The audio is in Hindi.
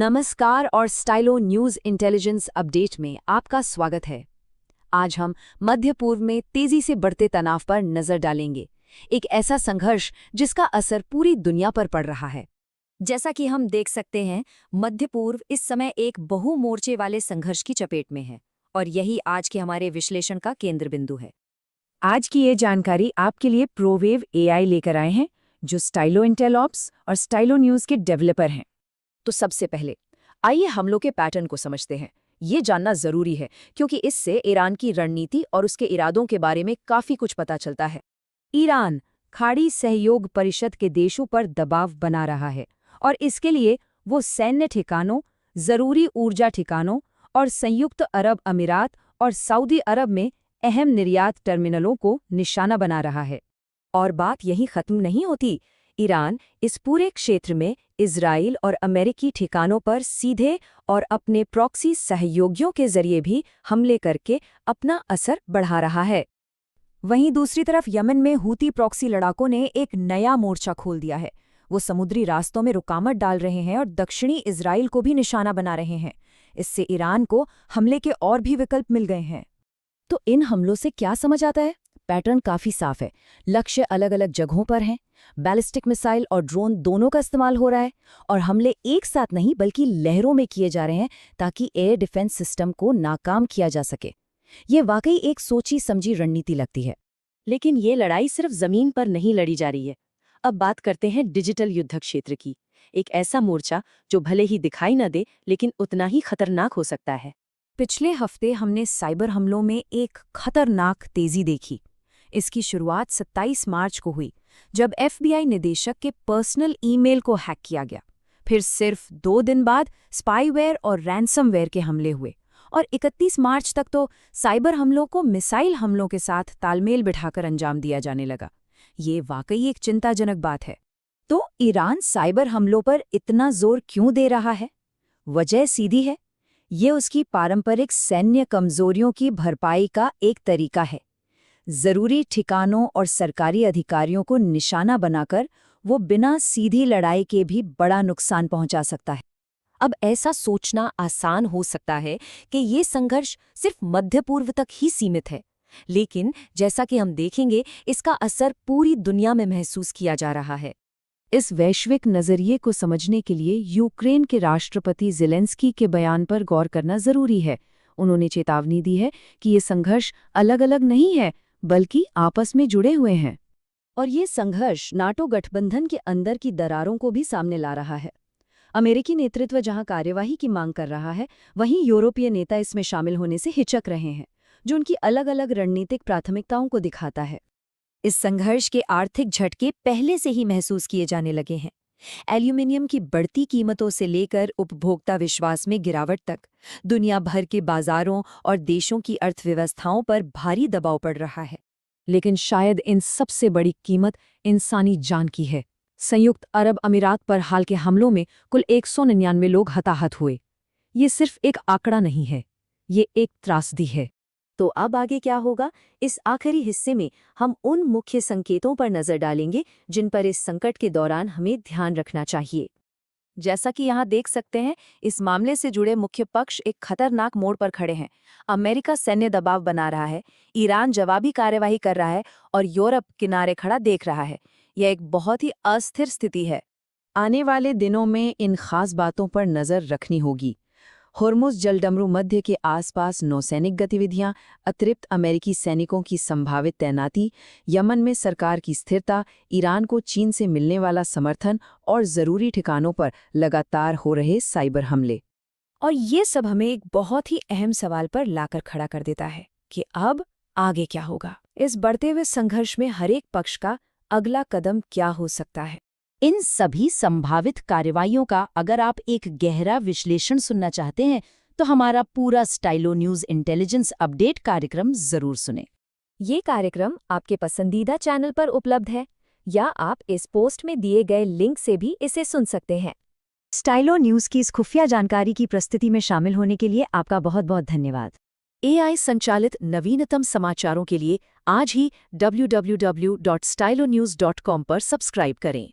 नमस्कार और स्टाइलो न्यूज़ इंटेलिजेंस अपडेट में आपका स्वागत है। आज हम मध्य पूर्व में तेजी से बढ़ते तनाव पर नजर डालेंगे, एक ऐसा संघर्ष जिसका असर पूरी दुनिया पर पड़ रहा है। जैसा कि हम देख सकते हैं, मध्य पूर्व इस समय एक बहुमोर्चे वाले संघर्ष की चपेट में है और यही आज के हमारे विश्लेषण का केंद्र बिंदु है। आज की ये जानकारी आपके लिए प्रोवेव एआई लेकर आए हैं, जो स्टाइलो इंटेलऑप्स और स्टाइलो न्यूज़ के डेवलपर हैं। तो सबसे पहले आइए हमलों के पैटर्न को समझते हैं। ये जानना जरूरी है क्योंकि इससे ईरान की रणनीति और उसके इरादों के बारे में काफी कुछ पता चलता है। ईरान खाड़ी सहयोग परिषद के देशों पर दबाव बना रहा है और इसके लिए वो सैन्य ठिकानों, जरूरी ऊर्जा ठिकानों और संयुक्त अरब अमीरात और सऊदी अरब में अहम निर्यात टर्मिनलों को निशाना बना रहा है। और बात यहीं खत्म नहीं होती। ईरान इस पूरे क्षेत्र में इजराइल और अमेरिकी ठिकानों पर सीधे और अपने प्रॉक्सी सहयोगियों के जरिए भी हमले करके अपना असर बढ़ा रहा है। वहीं दूसरी तरफ यमन में हूती प्रॉक्सी लड़ाकों ने एक नया मोर्चा खोल दिया है। वो समुद्री रास्तों में रुकावट डाल रहे हैं और दक्षिणी इजराइल को भी निशाना बना रहे हैं। इससे ईरान को हमले के और भी विकल्प मिल गए हैं। तो इन हमलों से क्या समझ आता है? पैटर्न काफी साफ है। लक्ष्य अलग अलग जगहों पर हैं, बैलिस्टिक मिसाइल और ड्रोन दोनों का इस्तेमाल हो रहा है और हमले एक साथ नहीं बल्कि लहरों में किए जा रहे हैं ताकि एयर डिफेंस सिस्टम को नाकाम किया जा सके। ये वाकई एक सोची समझी रणनीति लगती है। लेकिन ये लड़ाई सिर्फ जमीन पर नहीं लड़ी जा रही है। अब बात करते हैं डिजिटल युद्ध क्षेत्र की, एक ऐसा मोर्चा जो भले ही दिखाई न दे लेकिन उतना ही खतरनाक हो सकता है। पिछले हफ्ते हमने साइबर हमलों में एक खतरनाक तेजी देखी। इसकी शुरुआत 27 मार्च को हुई, जब FBI निदेशक के पर्सनल ईमेल को हैक किया गया। फिर सिर्फ 2 दिन बाद स्पाईवेयर और रैंसमवेयर के हमले हुए और 31 मार्च तक तो साइबर हमलों को मिसाइल हमलों के साथ तालमेल बिठाकर अंजाम दिया जाने लगा। ये वाकई एक चिंताजनक बात है। तो ईरान साइबर हमलों पर इतना जोर क्यों दे रहा है? वजह सीधी है, ये उसकी पारंपरिक सैन्य कमजोरियों की भरपाई का एक तरीका है। जरूरी ठिकानों और सरकारी अधिकारियों को निशाना बनाकर वो बिना सीधी लड़ाई के भी बड़ा नुकसान पहुंचा सकता है। अब ऐसा सोचना आसान हो सकता है कि ये संघर्ष सिर्फ मध्य पूर्व तक ही सीमित है, लेकिन जैसा कि हम देखेंगे, इसका असर पूरी दुनिया में महसूस किया जा रहा है। इस वैश्विक नजरिए को समझने के लिए यूक्रेन के राष्ट्रपति ज़ेलेंस्की के बयान पर गौर करना जरूरी है। उन्होंने चेतावनी दी है कि ये संघर्ष अलग अलग नहीं है बल्कि आपस में जुड़े हुए हैं और ये संघर्ष नाटो गठबंधन के अंदर की दरारों को भी सामने ला रहा है। अमेरिकी नेतृत्व जहां कार्यवाही की मांग कर रहा है, वहीं यूरोपीय नेता इसमें शामिल होने से हिचक रहे हैं, जो उनकी अलग अलग रणनीतिक प्राथमिकताओं को दिखाता है। इस संघर्ष के आर्थिक झटके पहले से ही महसूस किए जाने लगे हैं। एल्यूमिनियम की बढ़ती कीमतों से लेकर उपभोक्ता विश्वास में गिरावट तक दुनिया भर के बाजारों और देशों की अर्थव्यवस्थाओं पर भारी दबाव पड़ रहा है। लेकिन शायद इन सबसे बड़ी कीमत इंसानी जान की है। संयुक्त अरब अमीरात पर हाल के हमलों में कुल 199 लोग हताहत हुए। ये सिर्फ एक आंकड़ा नहीं है, ये एक त्रासदी है। तो अब आगे क्या होगा? इस आखिरी हिस्से में हम उन मुख्य संकेतों पर नजर डालेंगे जिन पर इस संकट के दौरान हमें ध्यान रखना चाहिए। जैसा कि यहाँ देख सकते हैं, इस मामले से जुड़े मुख्य पक्ष एक खतरनाक मोड़ पर खड़े हैं। अमेरिका सैन्य दबाव बना रहा है, ईरान जवाबी कार्यवाही कर रहा है और यूरोप किनारे खड़ा देख रहा है। यह एक बहुत ही अस्थिर स्थिति है। आने वाले दिनों में इन खास बातों पर नजर रखनी होगी। होर्मुज जलडमरू मध्य के आसपास नौसैनिक गतिविधियां, अतिरिक्त अमेरिकी सैनिकों की संभावित तैनाती, यमन में सरकार की स्थिरता, ईरान को चीन से मिलने वाला समर्थन और जरूरी ठिकानों पर लगातार हो रहे साइबर हमले। और ये सब हमें एक बहुत ही अहम सवाल पर लाकर खड़ा कर देता है कि अब आगे क्या होगा? इस बढ़ते हुए संघर्ष में हर एक पक्ष का अगला कदम क्या हो सकता है? इन सभी संभावित कार्रवाइयों का अगर आप एक गहरा विश्लेषण सुनना चाहते हैं तो हमारा पूरा स्टाइलो न्यूज़ इंटेलिजेंस अपडेट कार्यक्रम जरूर सुनें। ये कार्यक्रम आपके पसंदीदा चैनल पर उपलब्ध है या आप इस पोस्ट में दिए गए लिंक से भी इसे सुन सकते हैं। स्टाइलो न्यूज़ की इस खुफिया जानकारी की प्रस्तुति में शामिल होने के लिए आपका बहुत बहुत धन्यवाद। AI संचालित नवीनतम समाचारों के लिए आज ही www.stylonews.com पर सब्सक्राइब करें।